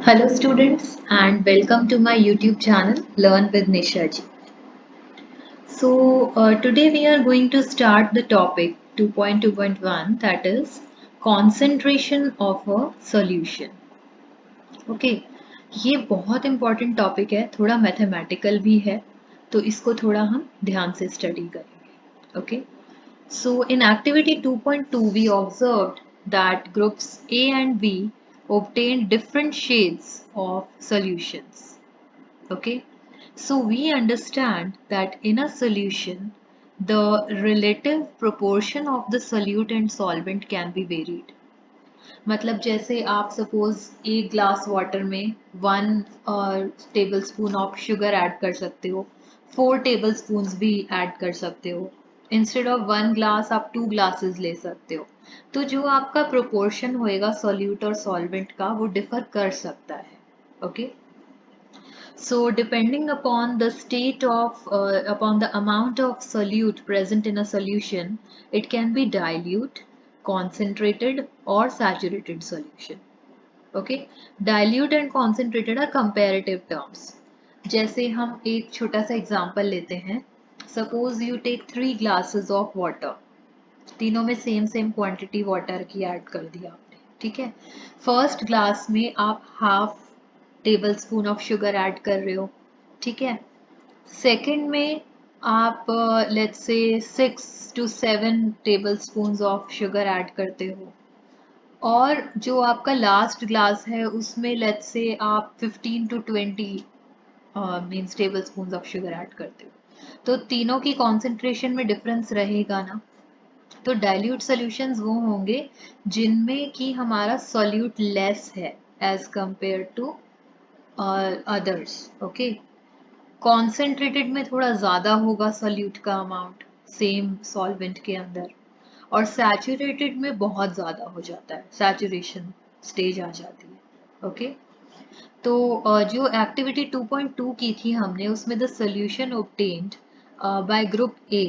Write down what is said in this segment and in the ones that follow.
Hello students and welcome to my YouTube channel Learn with Nisha ji. Today we are going to start the topic 2.2.1, that is concentration of a solution. Okay, ये बहुत important topic है, थोड़ा mathematical भी है, तो इसको थोड़ा हम ध्यान से study करेंगे. Okay, so in activity 2.2 we observed that groups A and B obtained different shades of solutions. Okay, so we understand that in a solution, the relative proportion of the solute and solvent can be varied. मतलब जैसे आप suppose एक glass water में 1 table spoon of sugar add कर सकते हो, 4 table spoon भी add कर सकते हो. इंस्टेड ऑफ 1 ग्लास आप 2 ग्लासेस ले सकते हो. तो जो आपका प्रोपोर्शन होएगा सॉल्यूट और सॉल्वेंट का वो डिफर कर सकता है. Okay, so depending upon the state of, upon the amount of solute present in a solution, it can be dilute, concentrated or saturated solution. Okay, dilute and concentrated are comparative terms. जैसे हम एक छोटा सा example लेते हैं. Suppose you take 3 glasses of water. तीनों में same quantity water की ऐड कर दिया आपने. ठीक है, फर्स्ट ग्लास में आप ½ table spoon of sugar add कर रहे हो. ठीक है, सेकंड में आप let's say 6 to 7 table spoon of sugar add करते हो, और जो आपका लास्ट ग्लास है उसमें लेट्स से आप 15 to 20 means table spoon of sugar add करते हो. तो तीनों की कॉन्सेंट्रेशन में डिफरेंस रहेगा ना. तो डाइल्यूट सॉल्यूशंस वो होंगे जिनमें कि हमारा सॉल्यूट लेस है as compare to others. Okay, concentrated में थोड़ा ज़्यादा होगा सॉल्यूट का अमाउंट सेम सॉल्वेंट के अंदर, और सैचुरेटेड में बहुत ज़्यादा हो जाता है, सैचुरेशन स्टेज आ जाती है. ओके, तो जो एक्टिविटी 2.2 की थी हमने उसमें the solution obtained by group A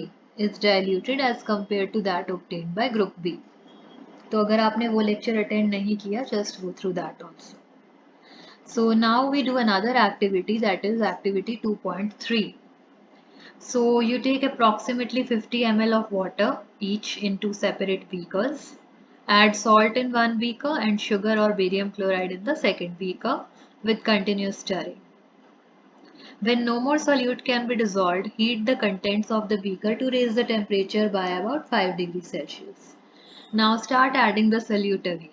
is diluted as compared to that obtained by group B. तो अगर आपने वो लेक्चर अटेंड नहीं किया, just go through that also. So now we do another activity, that is activity 2.3. So you take approximately 50 ml of water each in 2 separate beakers. Add salt in one beaker and sugar or barium chloride in the second beaker with continuous stirring. When no more solute can be dissolved, heat the contents of the beaker to raise the temperature by about 5 degrees Celsius. Now start adding the solute again.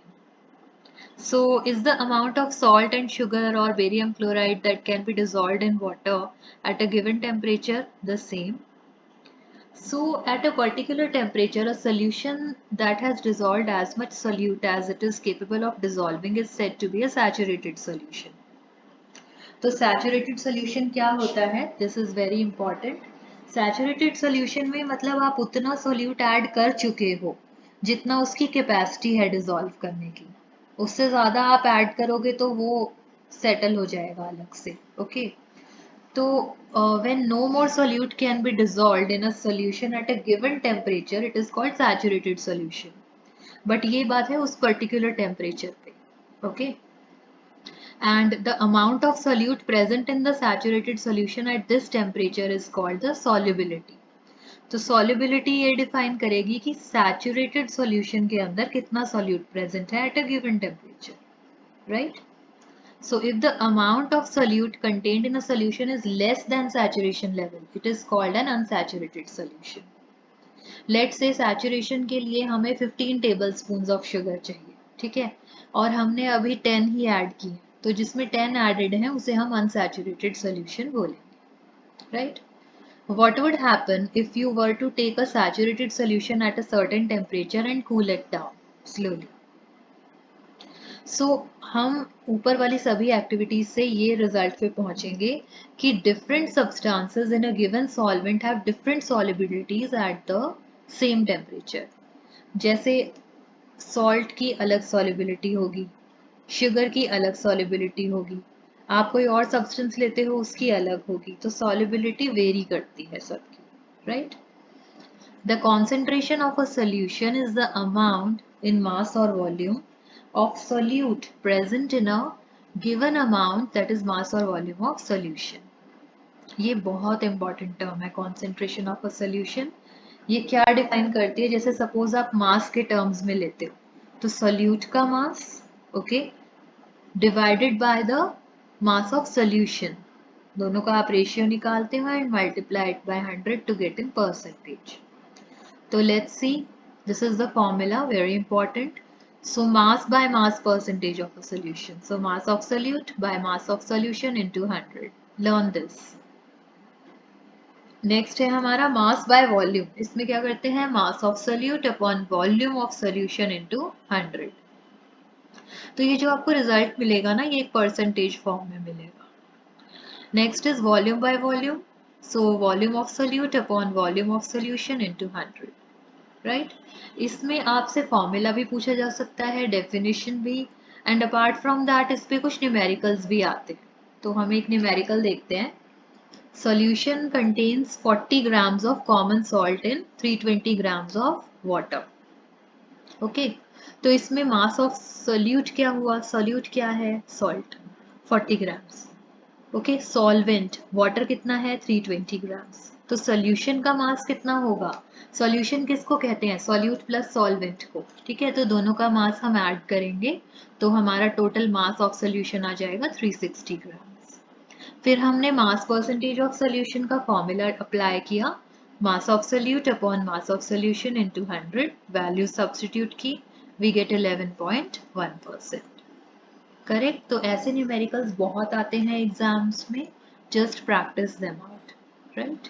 So is the amount of salt and sugar or barium chloride that can be dissolved in water at a given temperature the same? So at a particular temperature, a solution that has dissolved as much solute as it is capable of dissolving is said to be a saturated solution. तो saturated solution क्या होता है, this is very important. Saturated solution में मतलब आप उतना solute add कर चुके हो जितना उसकी कैपेसिटी है डिसॉल्व करने की. उससे ज़्यादा आप ऐड करोगे तो वो सेटल हो जाएगा अलग से. ओके, तो when no more solute can be dissolved in a solution at a given temperature, it is called saturated solution. But ये बात है उस पर्टिकुलर टेम्परेचर पे. Okay, and the amount of solute present in the saturated solution at this temperature is called the solubility. तो solubility ये define करेगी कि saturated solution के अंदर कितना solute present है at a given temperature, right? So if the amount of solute contained in a solution is less than saturation level, it is called an unsaturated solution. Let's say saturation के लिए हमें 15 tablespoons of sugar चाहिए. ठीक है, और हमने अभी 10 ही add किए, तो जिसमें 10 एडेड है उसे हम अनसैचुरेटेड सोल्यूशन बोलेंगे. Right, what would happen if you were to take a saturated solution at a certain temperature and cool it down slowly? हम ऊपर वाली सभी एक्टिविटीज से ये रिजल्ट पे पहुंचेंगे कि different substances in a given solvent have different solubilities at the same temperature. जैसे सॉल्ट की अलग सॉल्युबिलिटी होगी, शुगर की अलग सॉल्युबिलिटी होगी, आप कोई और सब्सटेंस लेते हो उसकी अलग होगी, तो सॉल्युबिलिटी वेरी करती है सबकी. Right, the concentration of a solution is the amount in mass or volume of solute present in a given amount that is mass और वॉल्यूम ऑफ सोल्यूशन। ये बहुत इंपॉर्टेंट टर्म है, कॉन्सेंट्रेशन ऑफ अ सोल्यूशन। ये क्या define करती है, जैसे suppose आप मास के टर्म्स में लेते हो, तो सोल्यूट का mass, okay, divided by the mass of solution, दोनों का आप रेशियो निकालते हो and multiply it by 100 to get in percentage. तो let's see, this is the formula, very important. So mass by mass percentage of a solution. So mass of solute by mass of solution into 100. Learn this. Next है हमारा mass by volume. इसमें क्या करते हैं, mass of solute upon volume of solution into 100। तो ये जो आपको रिजल्ट मिलेगा ना, ये एक परसेंटेज फॉर्म में मिलेगा। Next is volume by volume. So volume of solute upon volume of solution into 100, right. इसमें आपसे फॉर्मूला भी पूछा जा सकता है, डेफिनेशन भी, एंड अपार्ट फ्रॉम दैट इस पे कुछ न्यूमेरिकल्स भी आते हैं। तो हम एक न्यूमेरिकल देखते हैं। Solution contains 40 grams of common salt in 320 grams of water. Okay, तो इसमें मास ऑफ सोल्यूट क्या हुआ, सोल्यूट क्या है, salt 40 grams, okay. Solvent water कितना है, 320 ग्राम्स। तो सोल्यूशन का मास कितना होगा, सोल्यूशन किसको कहते हैं, सोल्यूट प्लस सॉल्वेंट को, ठीक है। तो दोनों का मास हम ऐड करेंगे तो हमारा टोटल मास ऑफ सोल्यूशन आ जाएगा 360 ग्राम। फिर हमने मास परसेंटेज ऑफ सोल्यूशन का फॉर्मूला अप्लाई किया, mass of solute upon mass of solution into 100, value substitute की, वी गेट 11.1%। करेक्ट। तो ऐसे न्यूमेरिकल्स बहुत आते हैं एग्जाम्स में, just practice them out, right.